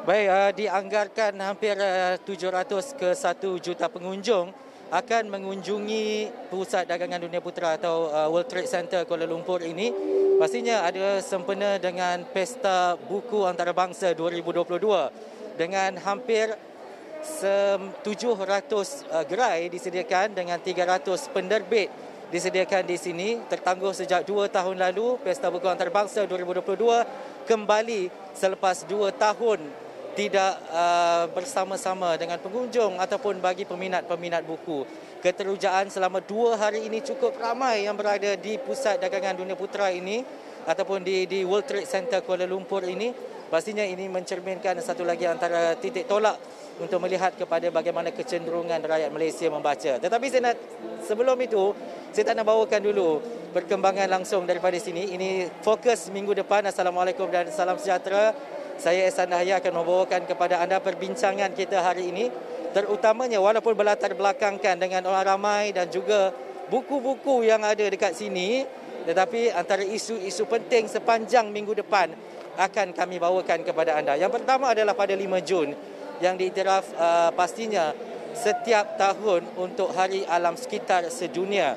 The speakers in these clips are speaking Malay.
Baik, dianggarkan hampir 700 ke 1 juta pengunjung akan mengunjungi Pusat Dagangan Dunia Putra atau World Trade Center Kuala Lumpur ini. Pastinya ada sempena dengan Pesta Buku Antarabangsa 2022 dengan hampir 700 gerai disediakan dengan 300 penerbit disediakan di sini. Tertangguh sejak 2 tahun lalu, Pesta Buku Antarabangsa 2022 kembali selepas 2 tahun tidak bersama-sama dengan pengunjung ataupun bagi peminat-peminat buku. Keterujaan selama 2 hari ini cukup ramai yang berada di Pusat Dagangan Dunia Putra ini ataupun di World Trade Center Kuala Lumpur ini. Pastinya ini mencerminkan satu lagi antara titik tolak untuk melihat kepada bagaimana kecenderungan rakyat Malaysia membaca. Tetapi sebelum itu, saya tak nak bawakan dulu perkembangan langsung daripada sini. Ini fokus minggu depan. Assalamualaikum dan salam sejahtera. Saya Ehsan Dahaya akan membawakan kepada anda perbincangan kita hari ini. Terutamanya walaupun berlatar belakangkan dengan orang ramai dan juga buku-buku yang ada dekat sini. Tetapi antara isu-isu penting sepanjang minggu depan akan kami bawakan kepada anda. Yang pertama adalah pada 5 Jun yang diiktiraf pastinya setiap tahun untuk Hari Alam Sekitar Sedunia.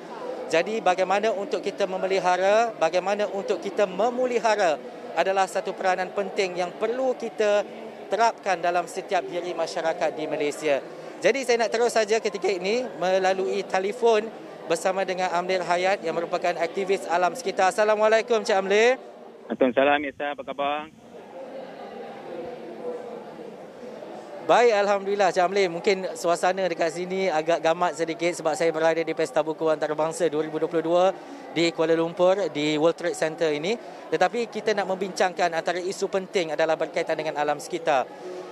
Jadi bagaimana untuk kita memelihara, bagaimana untuk kita memulihara adalah satu peranan penting yang perlu kita terapkan dalam setiap diri masyarakat di Malaysia. Jadi saya nak terus saja ketika ini melalui telefon bersama dengan Amlir Hayat yang merupakan aktivis alam sekitar. Assalamualaikum Cik Amlir. Waalaikumsalam, Isa, apa khabar? Baik, Alhamdulillah Cik Amlir. Mungkin suasana dekat sini agak gamat sedikit sebab saya berada di Pesta Buku Antarabangsa 2022 di Kuala Lumpur, di World Trade Center ini. Tetapi kita nak membincangkan antara isu penting adalah berkaitan dengan alam sekitar.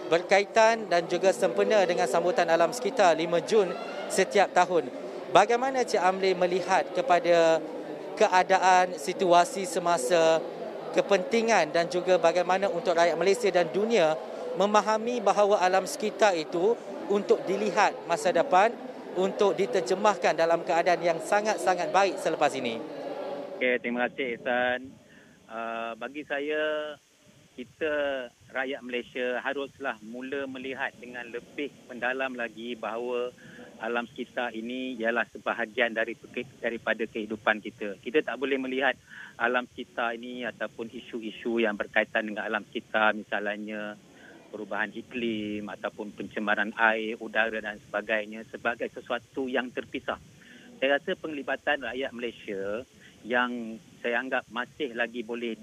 Berkaitan dan juga sempena dengan sambutan alam sekitar 5 Jun setiap tahun. Bagaimana Cik Amlir melihat kepada keadaan, situasi semasa, kepentingan dan juga bagaimana untuk rakyat Malaysia dan dunia memahami bahawa alam sekitar itu untuk dilihat masa depan, untuk diterjemahkan dalam keadaan yang sangat-sangat baik selepas ini? Okey, terima kasih Ihsan. Bagi saya, kita rakyat Malaysia haruslah mula melihat dengan lebih mendalam lagi bahawa alam sekitar ini ialah sebahagian daripada kehidupan kita. Kita tak boleh melihat alam sekitar ini ataupun isu-isu yang berkaitan dengan alam sekitar, misalnya perubahan iklim ataupun pencemaran air, udara dan sebagainya sebagai sesuatu yang terpisah. Saya rasa penglibatan rakyat Malaysia yang saya anggap masih lagi boleh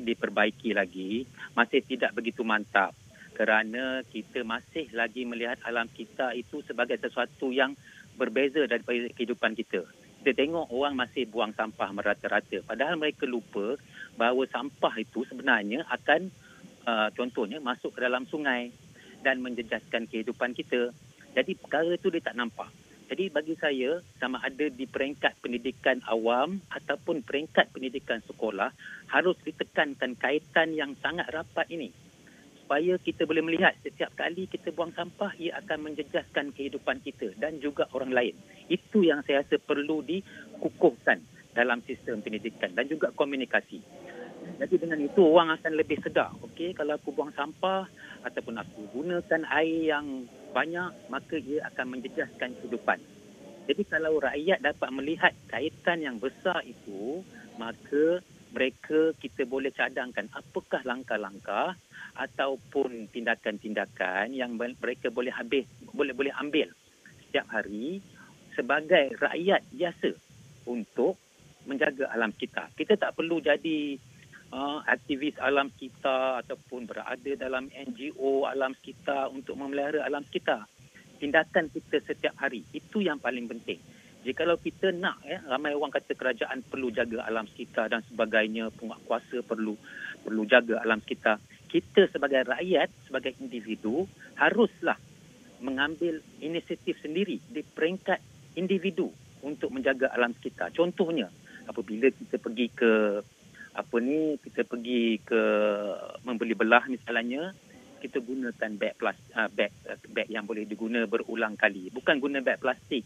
diperbaiki lagi, masih tidak begitu mantap kerana kita masih lagi melihat alam kita itu sebagai sesuatu yang berbeza daripada kehidupan kita. Kita tengok orang masih buang sampah merata-rata, padahal mereka lupa bahawa sampah itu sebenarnya akan contohnya masuk ke dalam sungai dan menjejaskan kehidupan kita. Jadi perkara itu dia tak nampak. Jadi bagi saya, sama ada di peringkat pendidikan awam ataupun peringkat pendidikan sekolah, harus ditekankan kaitan yang sangat rapat ini. Supaya kita boleh melihat setiap kali kita buang sampah, ia akan menjejaskan kehidupan kita dan juga orang lain. Itu yang saya rasa perlu dikukuhkan dalam sistem pendidikan dan juga komunikasi. Jadi dengan itu orang akan lebih sedar. Okey, kalau aku buang sampah ataupun aku gunakan air yang banyak, maka ia akan menjejaskan kehidupan. Jadi kalau rakyat dapat melihat kaitan yang besar itu, maka kita boleh cadangkan apakah langkah-langkah ataupun tindakan-tindakan yang mereka boleh ambil setiap hari sebagai rakyat biasa untuk menjaga alam kita. Kita tak perlu jadi aktivis alam sekitar ataupun berada dalam NGO alam sekitar untuk memelihara alam sekitar. Tindakan kita setiap hari, itu yang paling penting. Jikalau kita nak, ramai orang kata kerajaan perlu jaga alam sekitar dan sebagainya, penguatkuasa perlu jaga alam sekitar. Kita sebagai rakyat, sebagai individu, haruslah mengambil inisiatif sendiri di peringkat individu untuk menjaga alam sekitar. Contohnya, apabila kita pergi ke membeli belah misalnya, kita gunakan beg yang boleh diguna berulang kali. Bukan guna beg plastik.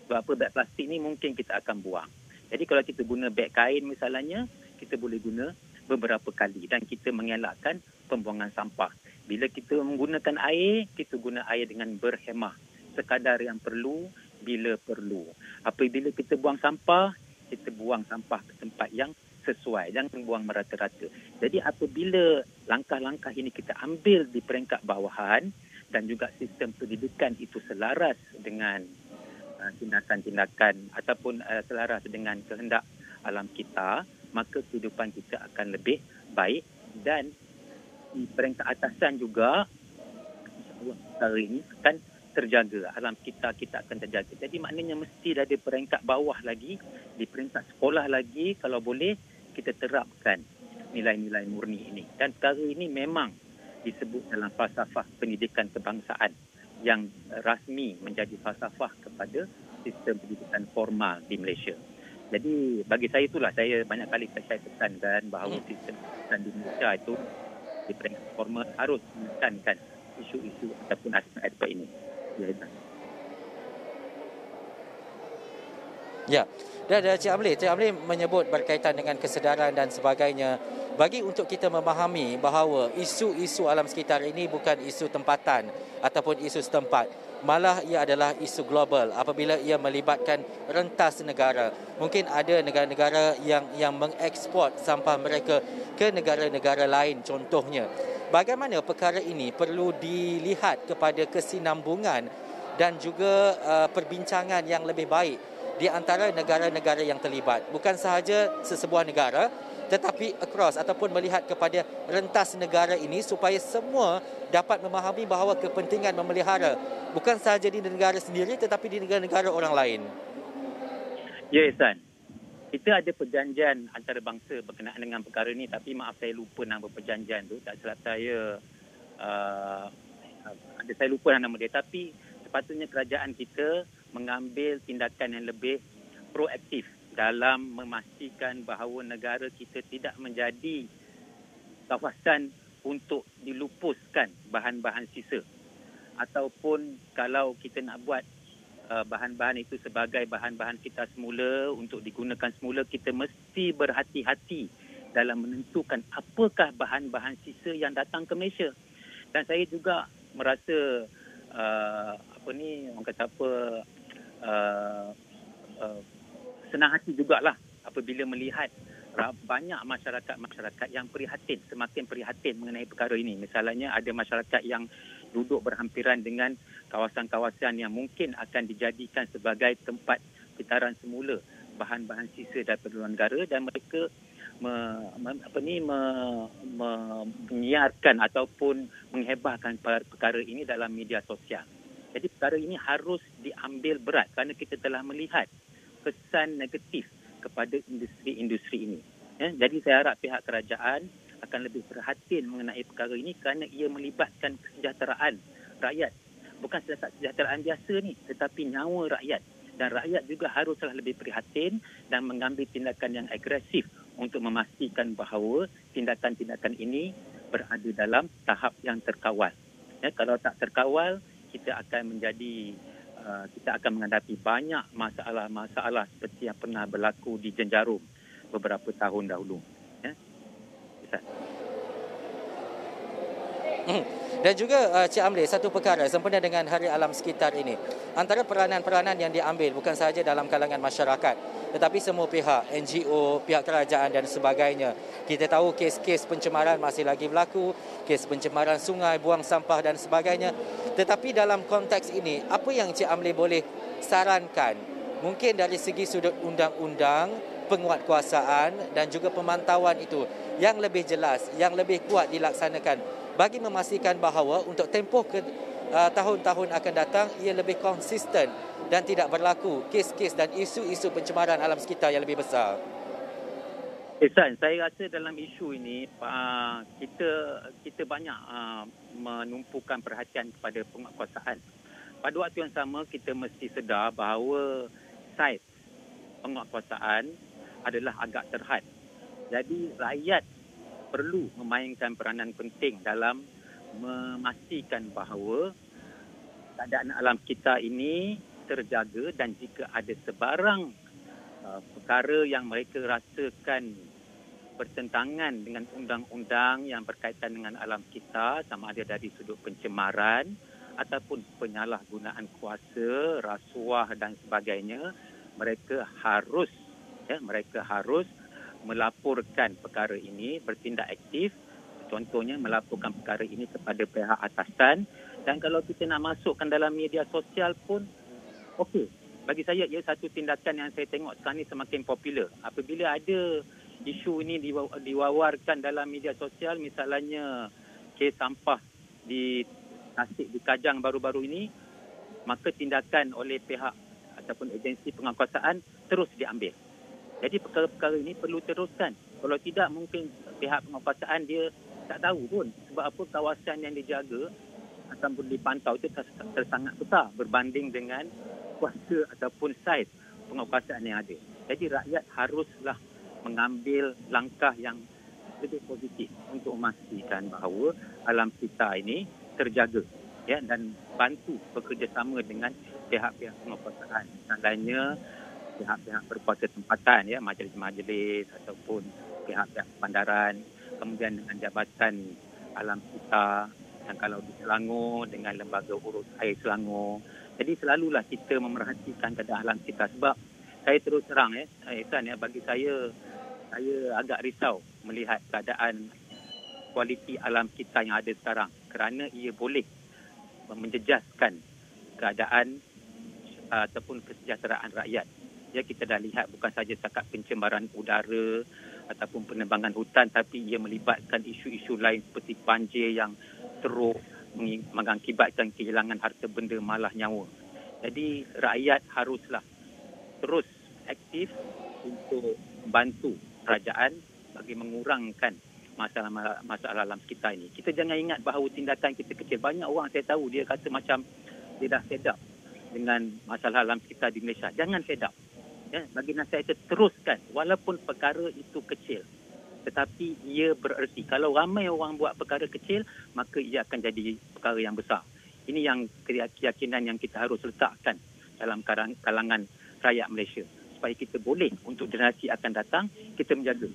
Sebab beg plastik ni mungkin kita akan buang. Jadi kalau kita guna beg kain misalnya, kita boleh guna beberapa kali dan kita mengelakkan pembuangan sampah. Bila kita menggunakan air, kita guna air dengan berhemah. Sekadar yang perlu, bila perlu. Apabila kita buang sampah, kita buang sampah ke tempat yang sesuai. Jangan buang merata-rata. Jadi apabila langkah-langkah ini kita ambil di peringkat bawahan dan juga sistem pendidikan itu selaras dengan tindakan-tindakan ataupun selaras dengan kehendak alam kita, maka kehidupan kita akan lebih baik dan di peringkat atasan juga insya-Allah perkara ini akan terjaga, alam kita akan terjaga. Jadi maknanya mesti dari peringkat bawah lagi, di peringkat sekolah lagi kalau boleh kita terapkan nilai-nilai murni ini. Dan perkara ini memang disebut dalam falsafah pendidikan kebangsaan yang rasmi menjadi falsafah kepada sistem pendidikan formal di Malaysia. Jadi bagi saya itulah, saya banyak kali saya tekankan bahawa sistem pendidikan di Malaysia itu di peringkat formal harus menekankan isu-isu ataupun aspek-aspek ini. Ya, dan Cik Amli menyebut berkaitan dengan kesedaran dan sebagainya. Bagi untuk kita memahami bahawa isu-isu alam sekitar ini bukan isu tempatan ataupun isu setempat. Malah ia adalah isu global apabila ia melibatkan rentas negara. Mungkin ada negara-negara yang mengeksport sampah mereka ke negara-negara lain contohnya. Bagaimana perkara ini perlu dilihat kepada kesinambungan dan juga perbincangan yang lebih baik di antara negara-negara yang terlibat. Bukan sahaja sesebuah negara, tetapi across ataupun melihat kepada rentas negara ini supaya semua dapat memahami bahawa kepentingan memelihara bukan sahaja di negara sendiri tetapi di negara-negara orang lain. Ya, Ihsan. Kita ada perjanjian antarabangsa berkenaan dengan perkara ini, tapi maaf saya lupa nama perjanjian tu. Tak silap saya, saya lupa nama dia. Tapi sepatutnya kerajaan kita mengambil tindakan yang lebih proaktif dalam memastikan bahawa negara kita tidak menjadi kawasan untuk dilupuskan bahan-bahan sisa. Ataupun kalau kita nak buat bahan-bahan itu sebagai bahan-bahan kita semula untuk digunakan semula, kita mesti berhati-hati dalam menentukan apakah bahan-bahan sisa yang datang ke Malaysia. Dan saya juga merasa orang kata apa, senang hati jugalah apabila melihat banyak masyarakat yang prihatin, semakin prihatin mengenai perkara ini. Misalnya ada masyarakat yang duduk berhampiran dengan kawasan-kawasan yang mungkin akan dijadikan sebagai tempat pitaran semula bahan-bahan sisa daripada luar negara dan mereka menyiarkan ataupun menghebahkan perkara ini dalam media sosial. Jadi perkara ini harus diambil berat kerana kita telah melihat kesan negatif kepada industri-industri ini. Jadi saya harap pihak kerajaan akan lebih perhatian mengenai perkara ini kerana ia melibatkan kesejahteraan rakyat. Bukan kesejahteraan biasa ni, tetapi nyawa rakyat. Dan rakyat juga haruslah lebih prihatin dan mengambil tindakan yang agresif untuk memastikan bahawa tindakan-tindakan ini berada dalam tahap yang terkawal. Kalau tak terkawal, kita akan menghadapi banyak masalah-masalah seperti yang pernah berlaku di Jenjarum beberapa tahun dahulu. Dan juga Cik Amli, satu perkara sempena dengan Hari Alam Sekitar ini, antara peranan-peranan yang diambil bukan sahaja dalam kalangan masyarakat tetapi semua pihak, NGO, pihak kerajaan dan sebagainya. Kita tahu kes-kes pencemaran masih lagi berlaku, kes pencemaran sungai, buang sampah dan sebagainya. Tetapi dalam konteks ini, apa yang Cik Amli boleh sarankan mungkin dari segi sudut undang-undang, penguatkuasaan dan juga pemantauan itu yang lebih jelas, yang lebih kuat dilaksanakan bagi memastikan bahawa untuk tempoh ke tahun-tahun akan datang ia lebih konsisten dan tidak berlaku kes-kes dan isu-isu pencemaran alam sekitar yang lebih besar. Ihsan, saya rasa dalam isu ini kita banyak menumpukan perhatian kepada penguatkuasaan. Pada waktu yang sama kita mesti sedar bahawa saiz penguatkuasaan adalah agak terhad. Jadi rakyat perlu memainkan peranan penting dalam memastikan bahawa keadaan alam kita ini terjaga dan jika ada sebarang perkara yang mereka rasakan bertentangan dengan undang-undang yang berkaitan dengan alam kita, sama ada dari sudut pencemaran ataupun penyalahgunaan kuasa, rasuah dan sebagainya, mereka harus melaporkan perkara ini, bertindak aktif. Contohnya melaporkan perkara ini kepada pihak atasan, dan kalau kita nak masukkan dalam media sosial pun okey. Bagi saya ia satu tindakan yang saya tengok sekarang ni semakin popular. Apabila ada isu ini diwawarkan dalam media sosial, misalnya kes sampah di Tasik di Kajang baru-baru ini, maka tindakan oleh pihak ataupun agensi penguasaan terus diambil. Jadi perkara-perkara ini perlu teruskan. Kalau tidak, mungkin pihak penguasaan dia tak tahu pun sebab apa kawasan yang dijaga ataupun dipantau itu sangat besar berbanding dengan kuasa ataupun saiz penguasaan yang ada. Jadi rakyat haruslah mengambil langkah yang lebih positif untuk memastikan bahawa alam kita ini terjaga, ya, dan bantu bekerjasama dengan pihak-pihak penguasaan, misalnya pihak-pihak berkuasa tempatan, ya, majlis-majlis ataupun pihak-pihak bandaran, kemudian dengan jabatan alam kita, dan kalau di Selangor dengan lembaga urus air Selangor. Jadi selalulah kita memerhatikan keadaan alam kita, sebab saya terus terang, Ihsan, bagi saya agak risau melihat keadaan kualiti alam kita yang ada sekarang, kerana ia boleh menjejaskan keadaan ataupun kesejahteraan rakyat. Ya, kita dah lihat bukan saja setakat pencemaran udara ataupun penebangan hutan, tapi ia melibatkan isu-isu lain seperti banjir yang teruk, mengakibatkan kehilangan harta benda malah nyawa. Jadi rakyat haruslah terus aktif untuk membantu kerajaan bagi mengurangkan masalah alam kita ini. Kita jangan ingat bahawa tindakan kita kecil. Banyak orang saya tahu dia kata macam dia dah fed up dengan masalah alam kita di Malaysia. Jangan fed up. Ya, bagi nasihat saya, teruskan walaupun perkara itu kecil. Tetapi ia bererti. Kalau ramai orang buat perkara kecil, maka ia akan jadi perkara yang besar. Ini yang keyakinan yang kita harus letakkan dalam kalangan rakyat Malaysia. Supaya kita boleh untuk generasi akan datang, kita menjaga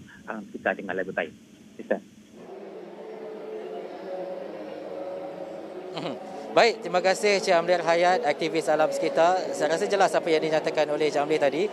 kita dengan lebih baik. Baik, terima kasih Cik Amlir Hayat, aktivis alam sekitar. Saya rasa jelas apa yang dinyatakan oleh Cik Amlir tadi.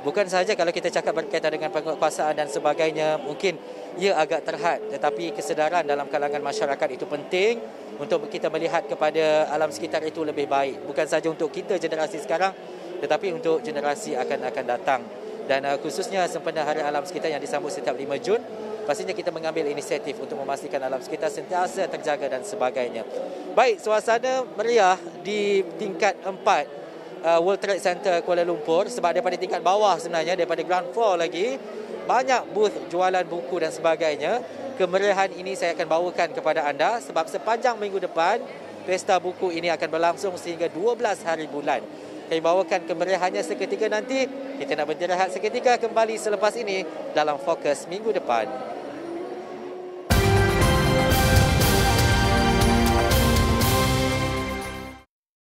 Bukan sahaja kalau kita cakap berkaitan dengan penguasaan dan sebagainya, mungkin ia agak terhad. Tetapi kesedaran dalam kalangan masyarakat itu penting untuk kita melihat kepada alam sekitar itu lebih baik. Bukan sahaja untuk kita generasi sekarang, tetapi untuk generasi akan datang. Dan khususnya sempena Hari Alam Sekitar yang disambut setiap 5 Jun, pastinya kita mengambil inisiatif untuk memastikan alam sekitar sentiasa terjaga dan sebagainya. Baik, suasana meriah di tingkat 4 World Trade Center Kuala Lumpur, sebab daripada tingkat bawah sebenarnya, daripada ground floor lagi, banyak booth jualan buku dan sebagainya. Kemeriahan ini saya akan bawakan kepada anda sebab sepanjang minggu depan, Pesta Buku ini akan berlangsung sehingga 12 hari bulan. Kami bawakan kemeriahannya seketika nanti. Kita nak beristirahat seketika, kembali selepas ini dalam Fokus minggu depan.